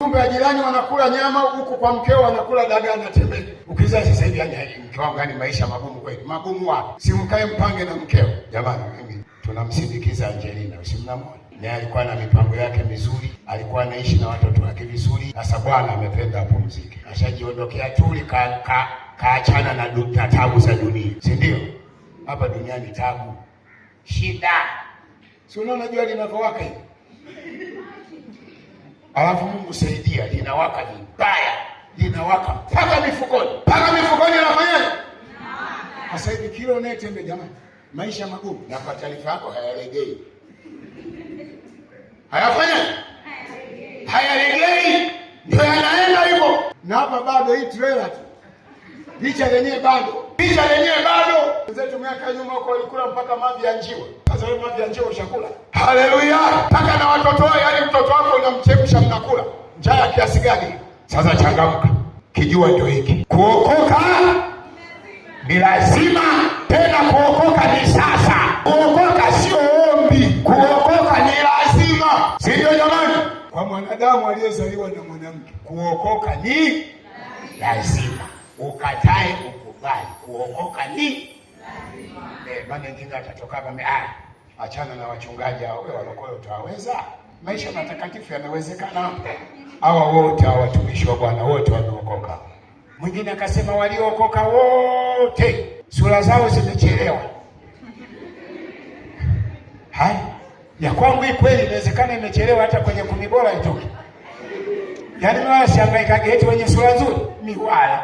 Kumbe ya jirani wanakula nyama, huku kwa mkeo wanakula dagaa na tembele. Ukiza sasa hivi mke wangu gani maisha magumu kweli. Magumu wapi? Si mkae mpange na mkeo. Jamani, mimi tunamsindikiza Angelina, usimnamwona. Naye alikuwa na mipango yake mizuri, alikuwa anaishi na watoto wake vizuri. Sasa Bwana amependa apumzike. Ashajiondokea tuli kaachana na tabu za dunia. Si ndio? Hapa duniani tabu, shida. Si unaona jua linavyowaka hivi? Alafu Mungu saidia, linawaka vibaya, linawaka mpaka mifukoni. Mpaka mifukoni anafanyaje? Sasa hivi kila unayetembea jamani, maisha magumu, na kwa taarifa yako hayalegei. Hayafanyaje? Hayalegei. Ndio yanaenda hivyo. Na hapa bado hii trailer tu. Picha lenyewe bado. Wenzetu miaka nyuma huko walikula mpaka mavi ya njiwa. Sasa wewe mavi ya njiwa ushakula? Haleluya! Mpaka na watoto wao, yaani mtoto wako unamchemsha mnakula. Njaa kiasi gani? Sasa changamka. Kijua ndio hiki. Kuokoka ni lazima, tena kuokoka ni sasa. Kuokoka sio ombi. Kuokoka ni lazima. Si ndio jamani? Kwa mwanadamu aliyezaliwa na mwanamke, kuokoka ni lazima. Ukatae ukubali, kuokoka ni lazima. Maana nyingine atatoka kama achana na wachungaji hao, wewe walokole utaweza? Maisha matakatifu yanawezekana. Hawa wote hawa watumishi wa Bwana wote wameokoka. Mwingine akasema waliokoka wote sura zao zimechelewa. Hai, ya kwangu hii kweli inawezekana imechelewa hata kwenye 10 bora itoke. Yaani wala sihangaika eti wenye sura nzuri, miwala.